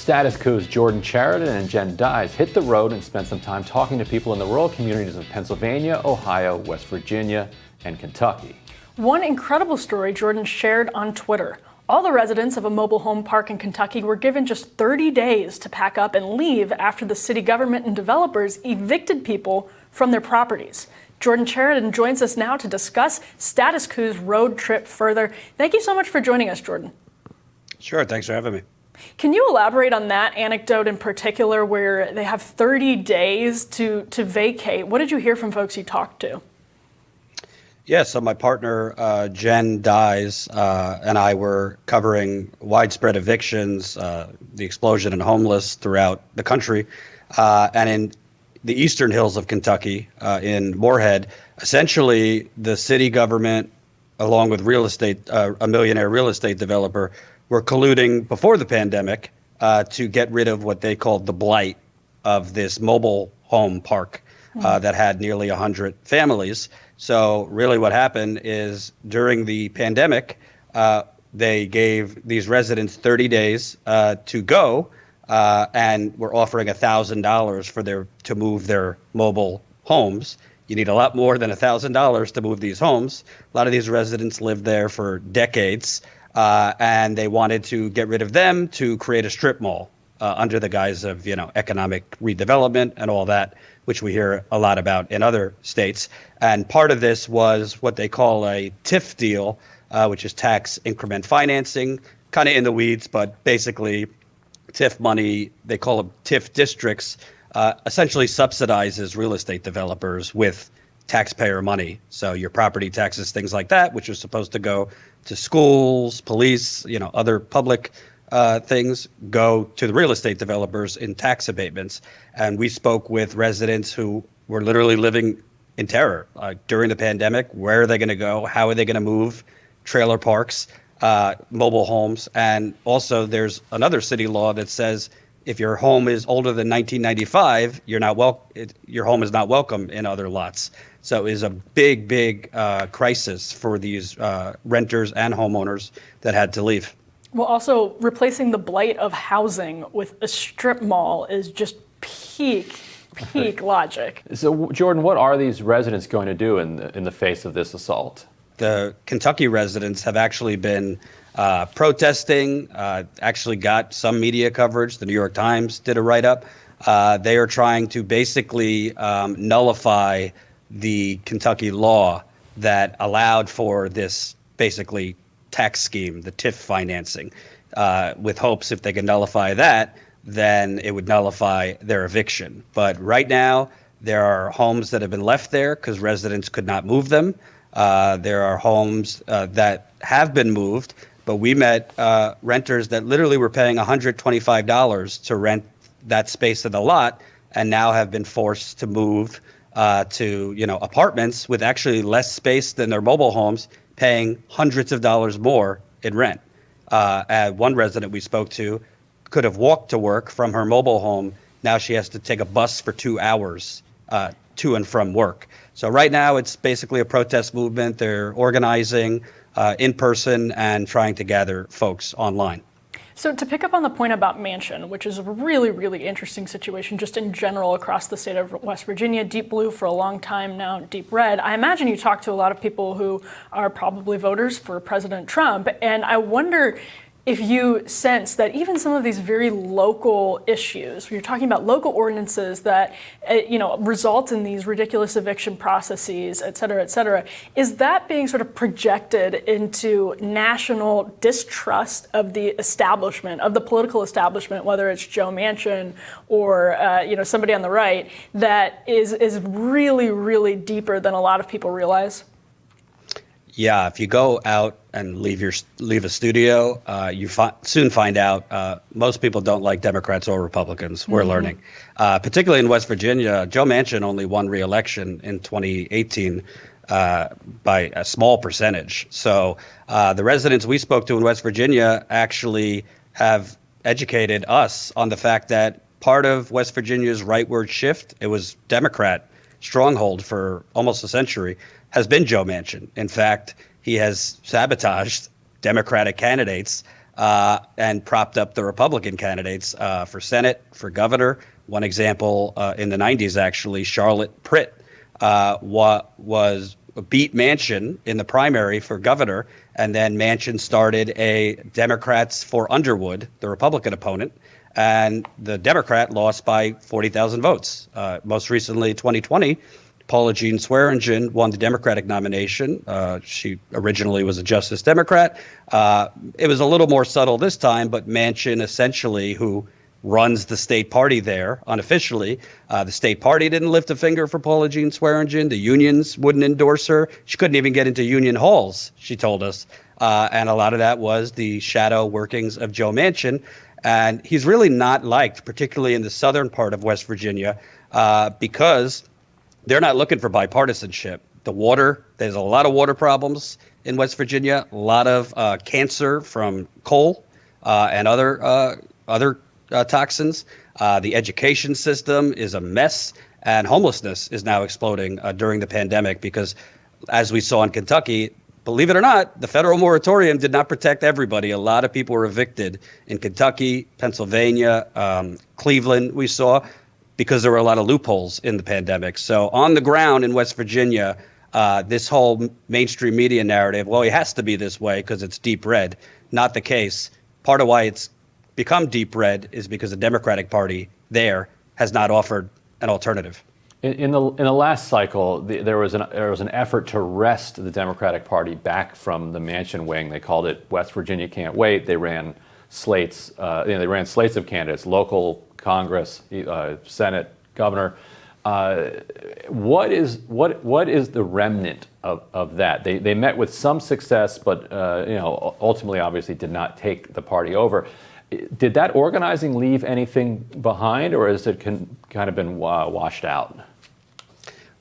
Status Coup's Jordan Chariton and Jen Dyes hit the road and spent some time talking to people in the rural communities of Pennsylvania, Ohio, West Virginia, and Kentucky. One incredible story Jordan shared on Twitter. All the residents of a mobile home park in Kentucky were given just 30 days to pack up and leave after the city government and developers evicted people from their properties. Jordan Chariton joins us now to discuss Status Coup's road trip further. Thank you so much for joining us, Jordan. Sure, thanks for having me. Can you elaborate on that anecdote in particular where they have 30 days to vacate? What did you hear from folks you talked to? Yeah, so my partner, Jen Dyes, and I were covering widespread evictions, the explosion in homeless throughout the country, and in the eastern hills of Kentucky, in Moorhead. Essentially, the city government, along with real estate, a millionaire real estate developer, were colluding before the pandemic to get rid of what they called the blight of this mobile home park that had nearly 100 families. So really what happened is during the pandemic, they gave these residents 30 days to go and were offering $1,000 to move their mobile homes. You need a lot more than $1,000 to move these homes. A lot of these residents lived there for decades, and they wanted to get rid of them to create a strip mall under the guise of, economic redevelopment and all that, which we hear a lot about in other states. And part of this was what they call a TIF deal, which is tax increment financing, kind of in the weeds, but basically TIF money, they call them TIF districts, essentially subsidizes real estate developers with taxpayer money. So your property taxes, things like that, which are supposed to go to schools, police, other public things, go to the real estate developers in tax abatements. And we spoke with residents who were literally living in terror during the pandemic. Where are they going to go? How are they going to move? Trailer parks, mobile homes. And also there's another city law that says if your home is older than 1995, your home is not welcome in other lots. So it is a big crisis for these renters and homeowners that had to leave. Well, also replacing the blight of housing with a strip mall is just peak logic. So, Jordan, what are these residents going to do in the face of this assault? The Kentucky residents have actually been protesting, actually got some media coverage. The New York Times did a write-up. They are trying to basically nullify the Kentucky law that allowed for this basically tax scheme, the TIF financing, with hopes if they can nullify that, then it would nullify their eviction. But right now, there are homes that have been left there because residents could not move them. There are homes that have been moved, but we met renters that literally were paying $125 to rent that space of the lot and now have been forced to move to apartments with actually less space than their mobile homes, paying hundreds of dollars more in rent. One resident we spoke to could have walked to work from her mobile home. Now she has to take a bus for 2 hours to and from work. So right now it's basically a protest movement. They're organizing in person and trying to gather folks online. So to pick up on the point about Manchin, which is a really, really interesting situation just in general across the state of West Virginia, deep blue for a long time now, deep red. I imagine you talk to a lot of people who are probably voters for President Trump, and I wonder if you sense that even some of these very local issues, you're talking about local ordinances that result in these ridiculous eviction processes, et cetera, is that being sort of projected into national distrust of the establishment, of the political establishment, whether it's Joe Manchin or somebody on the right, that is really, really deeper than a lot of people realize? Yeah, if you go out and leave a studio, you soon find out most people don't like Democrats or Republicans. We're learning, particularly in West Virginia. Joe Manchin only won re-election in 2018 by a small percentage. So the residents we spoke to in West Virginia actually have educated us on the fact that part of West Virginia's rightward shift, it was Democrat stronghold for almost a century, has been Joe Manchin. In fact, he has sabotaged Democratic candidates and propped up the Republican candidates for Senate, for governor. One example in the 90s, actually, Charlotte Pritt was beat Manchin in the primary for governor, and then Manchin started a Democrats for Underwood, the Republican opponent, and the Democrat lost by 40,000 votes. Most recently, 2020, Paula Jean Swearingen won the Democratic nomination. She originally was a Justice Democrat. It was a little more subtle this time, but Manchin essentially, who runs the state party there unofficially. The state party didn't lift a finger for Paula Jean Swearingen. The unions wouldn't endorse her. She couldn't even get into union halls, she told us. And a lot of that was the shadow workings of Joe Manchin. And he's really not liked, particularly in the southern part of West Virginia, because they're not looking for bipartisanship. The water, there's a lot of water problems in West Virginia, a lot of cancer from coal and other toxins. The education system is a mess, and homelessness is now exploding during the pandemic because, as we saw in Kentucky, believe it or not, the federal moratorium did not protect everybody. A lot of people were evicted in Kentucky, Pennsylvania, Cleveland, we saw, because there were a lot of loopholes in the pandemic. So on the ground in West Virginia, this whole mainstream media narrative, well, he has to be this way because it's deep red, not the case. Part of why it's become deep red is because the Democratic Party there has not offered an alternative. In the last cycle, there was an effort to wrest the Democratic Party back from the Manchin wing. They called it West Virginia Can't Wait. They ran slates. They ran slates of candidates: local, Congress, Senate, governor. What is the remnant of that? They met with some success, but ultimately, obviously, did not take the party over. Did that organizing leave anything behind, or has it kind of been washed out?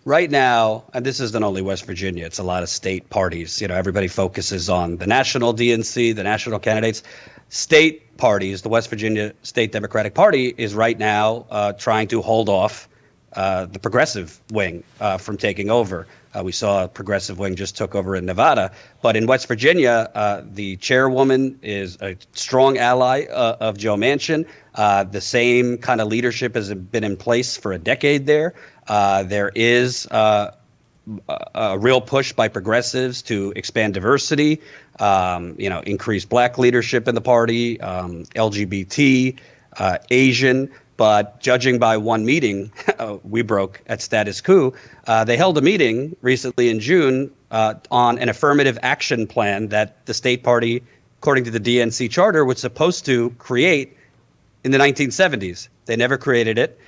Right now, and this isn't only West Virginia, it's a lot of state parties. Everybody focuses on the national DNC, the national candidates. State parties, the West Virginia State Democratic Party is right now trying to hold off the progressive wing from taking over. We saw a progressive wing just took over in Nevada. But in West Virginia, the chairwoman is a strong ally of Joe Manchin. The same kind of leadership has been in place for a decade there. There is a real push by progressives to expand diversity, increase black leadership in the party, LGBT, Asian. But judging by one meeting we broke at Status Coup, they held a meeting recently in June on an affirmative action plan that the state party, according to the DNC charter, was supposed to create in the 1970s. They never created it.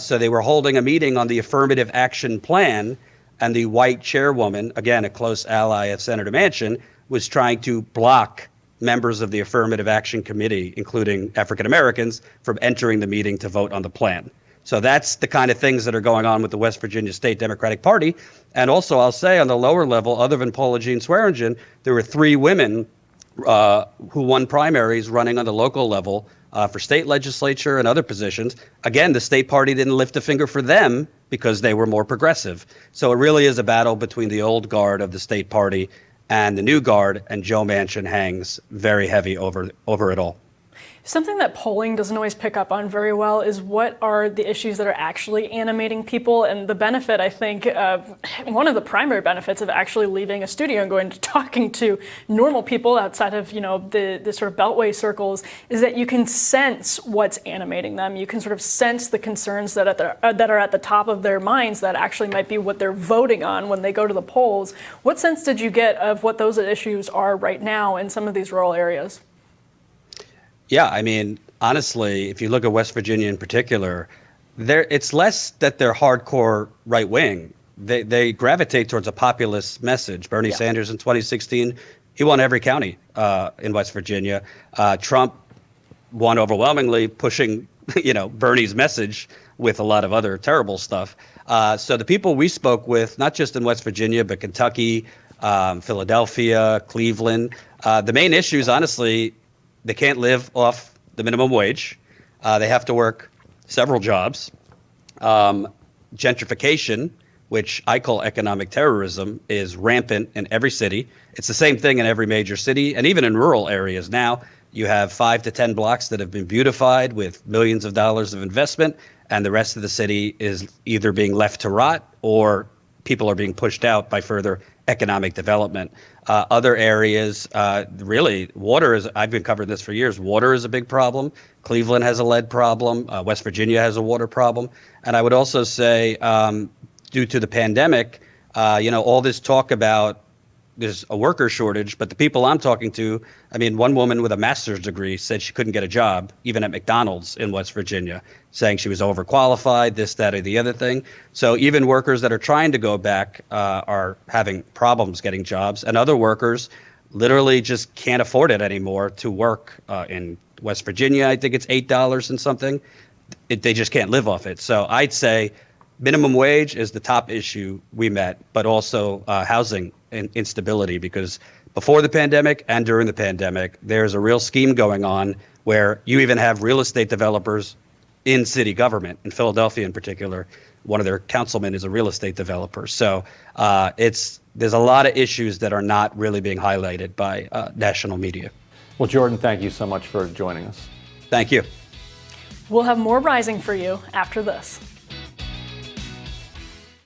So they were holding a meeting on the affirmative action plan, and the white chairwoman, again, a close ally of Senator Manchin, was trying to block members of the Affirmative Action Committee, including African Americans, from entering the meeting to vote on the plan. So that's the kind of things that are going on with the West Virginia State Democratic Party. And also, I'll say on the lower level, other than Paula Jean Swearingen, there were 3 women who won primaries running on the local level for state legislature and other positions. Again, the state party didn't lift a finger for them because they were more progressive. So it really is a battle between the old guard of the state party and the new guard, and Joe Manchin hangs very heavy over it all. Something that polling doesn't always pick up on very well is what are the issues that are actually animating people. And the benefit, I think, one of the primary benefits of actually leaving a studio and going to talking to normal people outside of, the sort of beltway circles is that you can sense what's animating them. You can sort of sense the concerns that are at the top of their minds that actually might be what they're voting on when they go to the polls. What sense did you get of what those issues are right now in some of these rural areas? Yeah, I mean, honestly, if you look at West Virginia in particular, it's less that they're hardcore right wing. They gravitate towards a populist message. Bernie Sanders in 2016, he won every county in West Virginia. Trump won overwhelmingly, pushing Bernie's message with a lot of other terrible stuff. So the people we spoke with, not just in West Virginia, but Kentucky, Philadelphia, Cleveland, the main issues, honestly, they can't live off the minimum wage. They have to work several jobs. Gentrification, which I call economic terrorism, is rampant in every city. It's the same thing in every major city and even in rural areas now. You have 5 to 10 blocks that have been beautified with millions of dollars of investment, and the rest of the city is either being left to rot or people are being pushed out by further economic development. Other areas, really, water is, I've been covering this for years, water is a big problem. Cleveland has a lead problem. West Virginia has a water problem. And I would also say, due to the pandemic, all this talk about there's a worker shortage, but the people I'm talking to, I mean, one woman with a master's degree said she couldn't get a job, even at McDonald's in West Virginia, saying she was overqualified, this, that, or the other thing. So even workers that are trying to go back are having problems getting jobs, and other workers literally just can't afford it anymore to work in West Virginia. I think it's $8 and something. They just can't live off it. So I'd say minimum wage is the top issue we met, but also housing instability, because before the pandemic and during the pandemic, there's a real scheme going on where you even have real estate developers in city government. In Philadelphia in particular, one of their councilmen is a real estate developer. So there's a lot of issues that are not really being highlighted by national media. Well, Jordan, thank you so much for joining us. Thank you. We'll have more Rising for you after this.